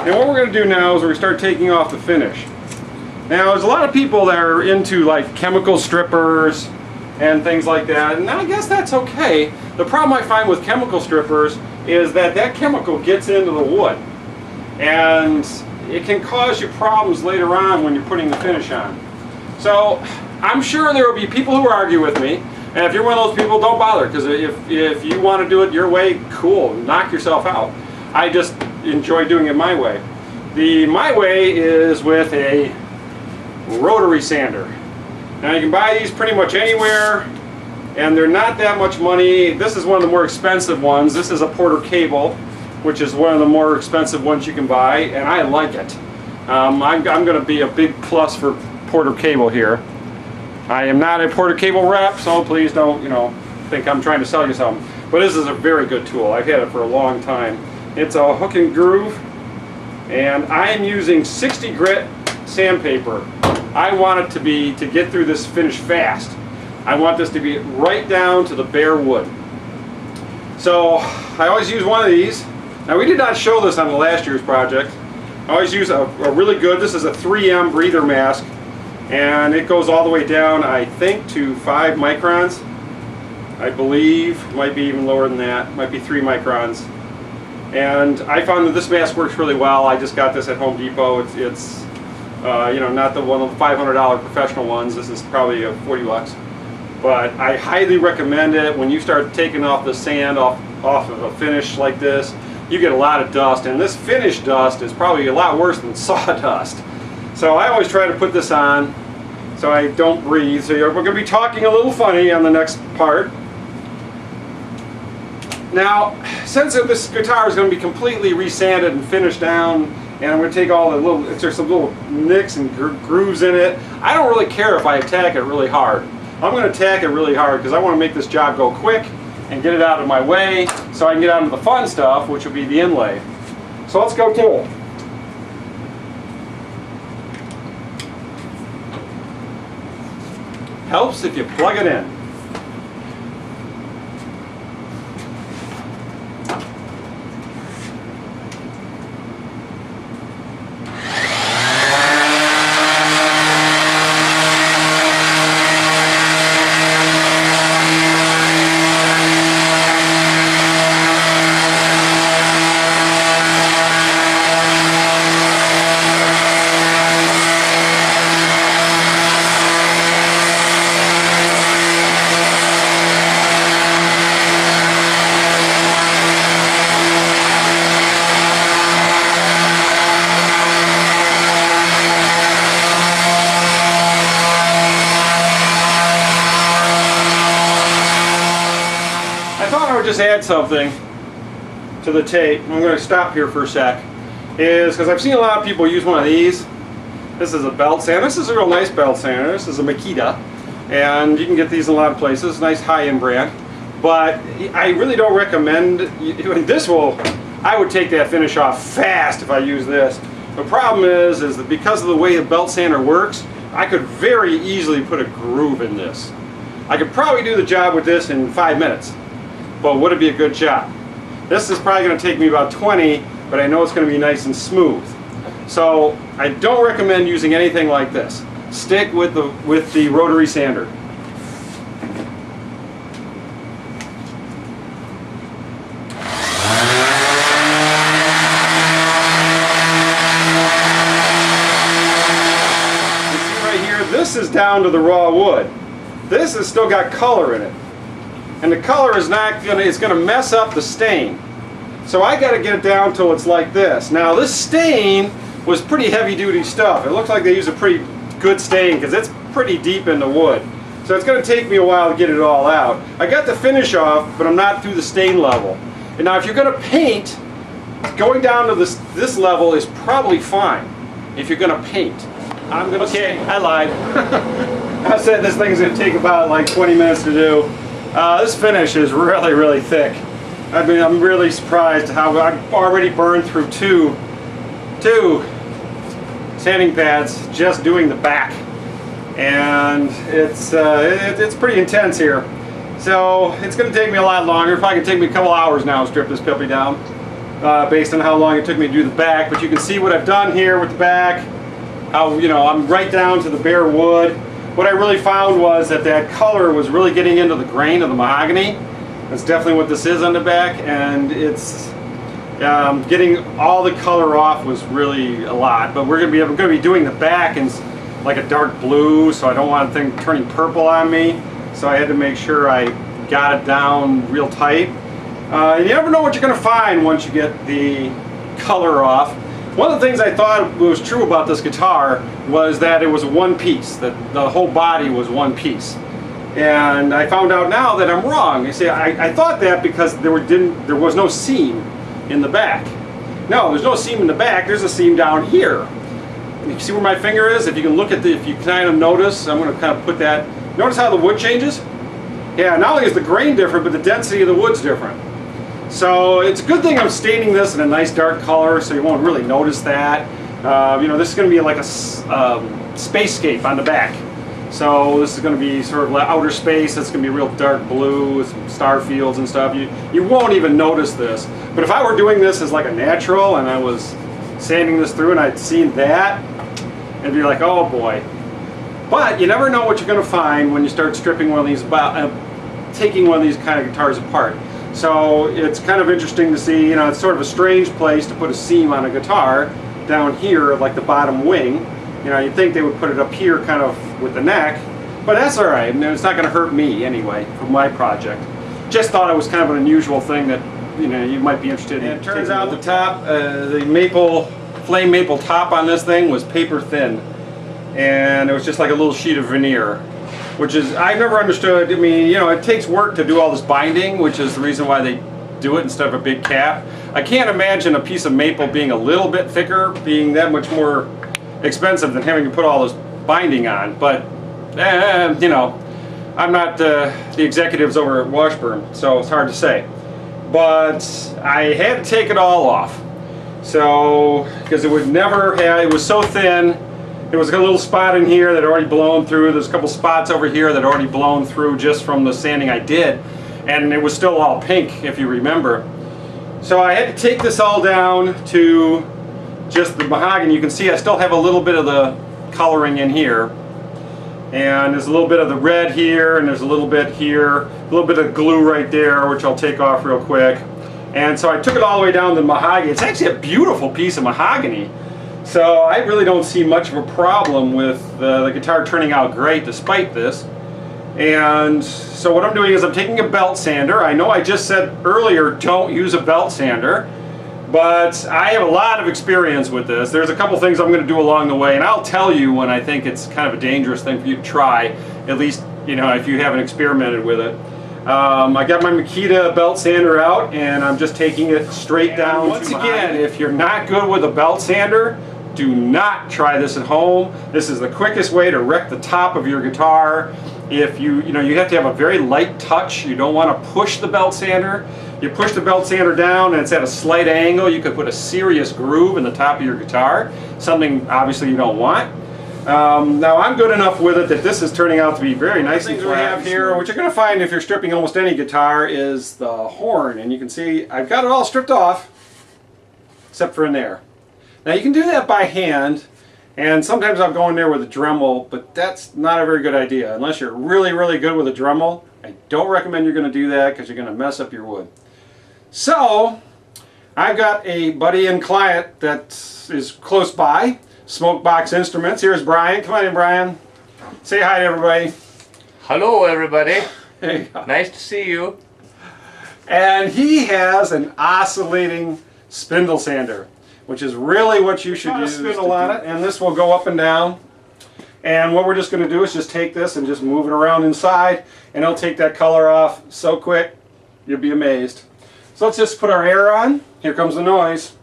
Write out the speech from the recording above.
And what we're going to do now is we're going to start taking off the finish. Now there's a lot of people that are into like chemical strippers and things like that, and I guess that's okay. The problem I find with chemical strippers is that that chemical gets into the wood and it can cause you problems later on when you're putting the finish on. So I'm sure there will be people who argue with me, and if you're one of those people, don't bother, because if you want to do it your way, cool, knock yourself out. I just enjoy doing it my way. My way is with a rotary sander. Now you can buy these pretty much anywhere, and they're not that much money. This is one of the more expensive ones. This is a Porter cable, which is one of the more expensive ones you can buy, and I like it. I'm going to be a big plus for Porter cable here. I am not a Porter cable rep, so please don't, think I'm trying to sell you something. But this is a very good tool. I've had it for a long time. It's a hook and groove, and I am using 60 grit sandpaper. I want it to get through this finish fast. I want this to be right down to the bare wood. So I always use one of these. Now we did not show this on the last year's project. I always use a really good, this is a 3M breather mask, and it goes all the way down, I think, to 5 microns. I believe, might be even lower than that, might be 3 microns. And I found that this mask works really well. I just got this at Home Depot. It's not the one of the $500 professional ones. This is probably a 40 bucks. But I highly recommend it. When you start taking off the sand off of a finish like this, you get a lot of dust, and this finish dust is probably a lot worse than sawdust. So I always try to put this on so I don't breathe. So we're going to be talking a little funny on the next part. Now, since this guitar is going to be completely resanded and finished down, and I'm going to take all the there's some little nicks and grooves in it, I don't really care if I attack it really hard. I'm going to attack it really hard because I want to make this job go quick and get it out of my way so I can get on to the fun stuff, which will be the inlay. So let's go to it. Helps if you plug it in. Just add something to the tape. I'm going to stop here for a sec, is because I've seen a lot of people use one of these. This is a belt sander. This is a real nice belt sander. This is a Makita, and you can get these in a lot of places. Nice high-end brand, but I really don't recommend this. I would take that finish off fast if I use this. The problem is that because of the way the belt sander works, I could very easily put a groove in this. I could probably do the job with this in 5 minutes. But would it be a good job? This is probably going to take me about 20, but I know it's going to be nice and smooth. So I don't recommend using anything like this. Stick with the rotary sander. You see right here, this is down to the raw wood. This has still got color in it. And the color is it's going to mess up the stain. So I got to get it down till it's like this. Now this stain was pretty heavy duty stuff. It looks like they use a pretty good stain because it's pretty deep in the wood. So it's going to take me a while to get it all out. I got the finish off, but I'm not through the stain level. And now if you're going to paint, going down to this level is probably fine if you're going to paint. Okay, I lied. I said this thing's going to take about like 20 minutes to do. This finish is really, really thick. I mean, I'm really surprised how I've already burned through two sanding pads just doing the back, and it's pretty intense here. So it's going to take me a lot longer. It's probably going to take me a couple hours now to strip this puppy down. based on how long it took me to do the back. But you can see what I've done here with the back. How, you know, I'm right down to the bare wood. What I really found was that that color was really getting into the grain of the mahogany. That's definitely what this is on the back, and it's getting all the color off was really a lot. But I'm going to be doing the back in like a dark blue, so I don't want things turning purple on me. So I had to make sure I got it down real tight. You never know what you're going to find once you get the color off. One of the things I thought was true about this guitar was that it was one piece, that the whole body was one piece. And I found out now that I'm wrong. You see, I thought that because there was no seam in the back. No, there's no seam in the back, there's a seam down here. You see where my finger is? If you can look at if you kind of notice, I'm going to kind of put that. Notice how the wood changes? Yeah, not only is the grain different, but the density of the wood's different. So it's a good thing I'm staining this in a nice dark color, so you won't really notice that. You know, this is going to be like a spacescape on the back. So this is going to be sort of outer space. It's going to be real dark blue with some star fields and stuff. You won't even notice this. But if I were doing this as like a natural and I was sanding this through and I'd seen that, it'd be like, oh boy. But you never know what you're going to find when you start stripping one of these, taking one of these kind of guitars apart. So it's kind of interesting to see, you know, it's sort of a strange place to put a seam on a guitar down here, like the bottom wing. You know, you'd think they would put it up here kind of with the neck, but that's all right. It's not going to hurt me anyway for my project. Just thought it was kind of an unusual thing that, you know, you might be interested in. And it turns out the top, the flame maple top on this thing was paper thin. And it was just like a little sheet of veneer, which is, I've never understood. I mean, you know, it takes work to do all this binding, which is the reason why they do it instead of a big cap. I can't imagine a piece of maple being a little bit thicker, being that much more expensive than having to put all this binding on. But, you know, I'm not the executives over at Washburn, so it's hard to say. But I had to take it all off. So, because it would never have, it was so thin. There was a little spot in here that had already blown through. There's a couple spots over here that had already blown through just from the sanding I did. And it was still all pink, if you remember. So I had to take this all down to just the mahogany. You can see I still have a little bit of the coloring in here. And there's a little bit of the red here, and there's a little bit here. A little bit of glue right there, which I'll take off real quick. And so I took it all the way down to the mahogany. It's actually a beautiful piece of mahogany. So I really don't see much of a problem with the guitar turning out great despite this. And so what I'm doing is I'm taking a belt sander. I know I just said earlier don't use a belt sander, but I have a lot of experience with this. There's a couple things I'm going to do along the way, and I'll tell you when I think it's kind of a dangerous thing for you to try, at least, you know, if you haven't experimented with it. I got my Makita belt sander out, and I'm just taking it straight down. Once again, if you're not good with a belt sander, do not try this at home. This is the quickest way to wreck the top of your guitar. If you have to have a very light touch. You don't want to push the belt sander. You push the belt sander down and it's at a slight angle. You could put a serious groove in the top of your guitar, something obviously you don't want. Now I'm good enough with it that this is turning out to be very nice and flat. We have here, what you're going to find if you're stripping almost any guitar, is the horn. And you can see I've got it all stripped off, except for in there. Now you can do that by hand, and sometimes I'll go in there with a Dremel, but that's not a very good idea. Unless you're really, really good with a Dremel, I don't recommend you're going to do that because you're going to mess up your wood. So, I've got a buddy and client that is close by, Smokebox Instruments. Here's Brian. Come on in, Brian. Say hi to everybody. Hello, everybody. There you go. Nice to see you. And he has an oscillating spindle sander, which is really what you should use. Spindle on it, and this will go up and down. And what we're just going to do is just take this and just move it around inside, and it'll take that color off so quick, you'll be amazed. So let's just put our air on. Here comes the noise.